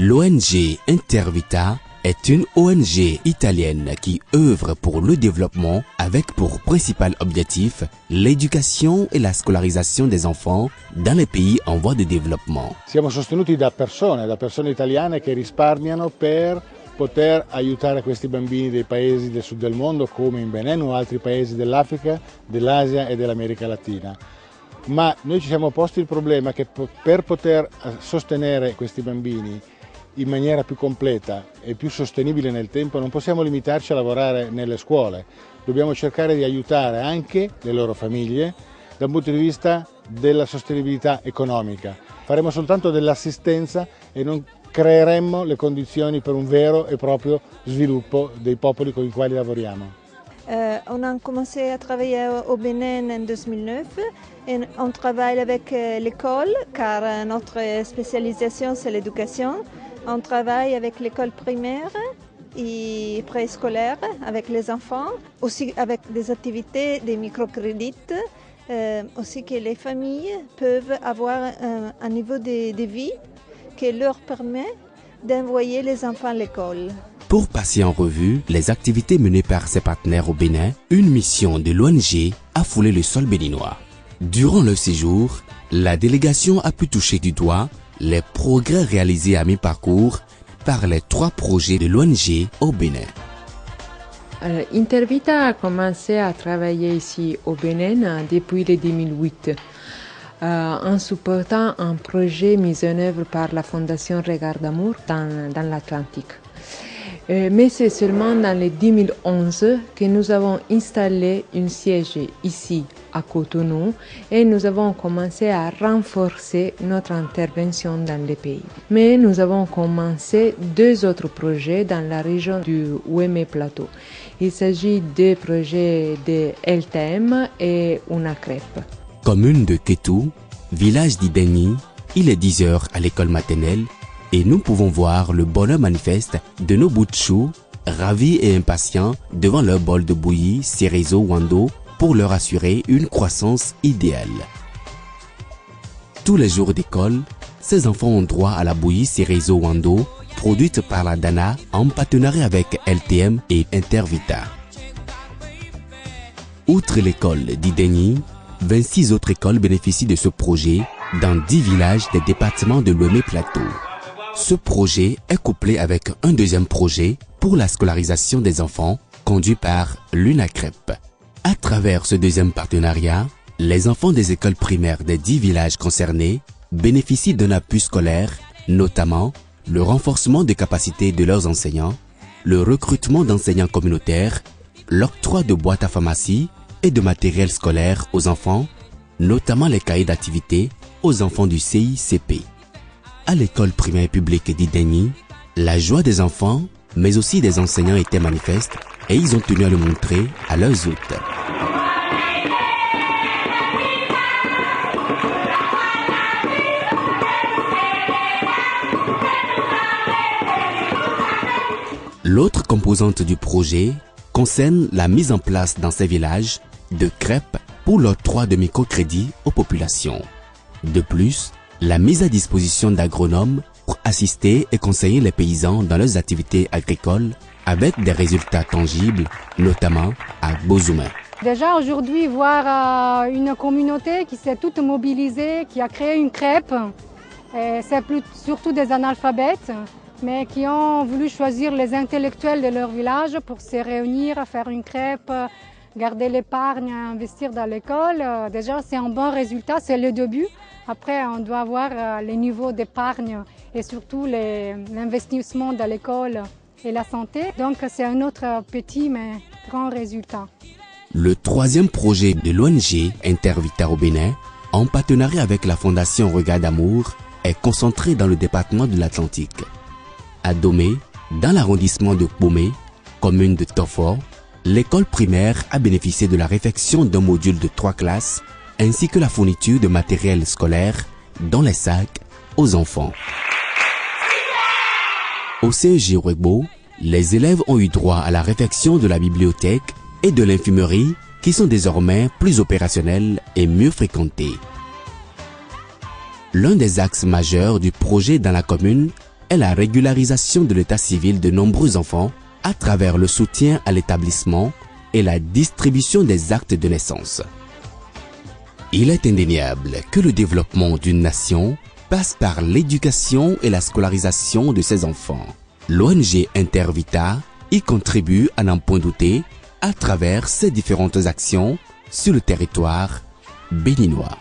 L'ONG Intervita est une ONG italienne qui œuvre pour le développement avec pour principal objectif l'éducation e la scolarisation des enfants dans les pays en voie de développement. Siamo sostenuti da persone italiane che risparmiano per poter aiutare questi bambini dei paesi del sud del mondo come in Benin o altri paesi dell'Africa, dell'Asia e dell'America Latina. Ma noi ci siamo posti il problema che per poter sostenere questi bambini in maniera più completa e più sostenibile nel tempo non possiamo limitarci a lavorare nelle scuole, dobbiamo cercare di aiutare anche le loro famiglie dal punto di vista della sostenibilità economica. Faremo soltanto dell'assistenza e non creeremmo le condizioni per un vero e proprio sviluppo dei popoli con i quali lavoriamo. On a commencé à travailler au Bénin en 2009 et on travaille avec l'école car notre spécialisation c'est l'éducation. On travaille avec l'école primaire et préscolaire avec les enfants, aussi avec des activités, des microcrédits, aussi que les familles peuvent avoir un niveau de vie qui leur permet d'envoyer les enfants à l'école. Pour passer en revue les activités menées par ses partenaires au Bénin, une mission de l'ONG a foulé le sol béninois. Durant leur séjour, la délégation a pu toucher du doigt les progrès réalisés à mi-parcours par les 3 projets de l'ONG au Bénin. Alors, Intervita a commencé à travailler ici au Bénin depuis le 2008 en supportant un projet mis en œuvre par la Fondation Regard d'Amour dans l'Atlantique. Mais c'est seulement dans le 2011 que nous avons installé un siège ici à Cotonou et nous avons commencé à renforcer notre intervention dans le pays. Mais nous avons commencé 2 autres projets dans la région du Ouémé Plateau. Il s'agit des projets de LTM et UNACREP. Commune de Kétou, village d'Ideni, il est 10 heures à l'école maternelle et nous pouvons voir le bonheur manifeste de nos bouts de choux, ravis et impatients devant leur bol de bouillie Cerezo Wando pour leur assurer une croissance idéale. Tous les jours d'école, ces enfants ont droit à la bouillie Cerezo Wando produite par la Dana en partenariat avec LTM et Intervita. Outre l'école d'Ideni, 26 autres écoles bénéficient de ce projet dans 10 villages des départements de l'Ouémé Plateau. Ce projet est couplé avec un deuxième projet pour la scolarisation des enfants conduit par l'UNACREP. À travers ce deuxième partenariat, les enfants des écoles primaires des 10 villages concernés bénéficient d'un appui scolaire, notamment le renforcement des capacités de leurs enseignants, le recrutement d'enseignants communautaires, l'octroi de boîtes à pharmacie et de matériel scolaire aux enfants, notamment les cahiers d'activité aux enfants du CICP. À l'école primaire publique d'Ideni, la joie des enfants, mais aussi des enseignants était manifeste et ils ont tenu à le montrer à leurs hôtes. L'autre composante du projet concerne la mise en place dans ces villages de crêpes pour l'octroi de microcrédits aux populations. De plus, la mise à disposition d'agronomes pour assister et conseiller les paysans dans leurs activités agricoles avec des résultats tangibles, notamment à Bozoumé. Déjà aujourd'hui, voir une communauté qui s'est toute mobilisée, qui a créé une crêpe, c'est surtout des analphabètes, mais qui ont voulu choisir les intellectuels de leur village pour se réunir, faire une crêpe, garder l'épargne, investir dans l'école. Déjà, c'est un bon résultat, c'est le début. Après, on doit voir les niveaux d'épargne et surtout l'investissement dans l'école et la santé. Donc, c'est un autre petit mais grand résultat. Le 3e projet de l'ONG Intervita au Bénin, en partenariat avec la Fondation Regard d'Amour, est concentré dans le département de l'Atlantique. À Domé, dans l'arrondissement de Kbomé, commune de Tofor, l'école primaire a bénéficié de la réfection d'un module de 3 classes ainsi que la fourniture de matériel scolaire, dont les sacs, aux enfants. Au CEG Ouébo, les élèves ont eu droit à la réfection de la bibliothèque et de l'infirmerie qui sont désormais plus opérationnelles et mieux fréquentées. L'un des axes majeurs du projet dans la commune est la régularisation de l'état civil de nombreux enfants à travers le soutien à l'établissement et la distribution des actes de naissance. Il est indéniable que le développement d'une nation passe par l'éducation et la scolarisation de ses enfants. L'ONG Intervita y contribue à n'en point douter à travers ses différentes actions sur le territoire béninois.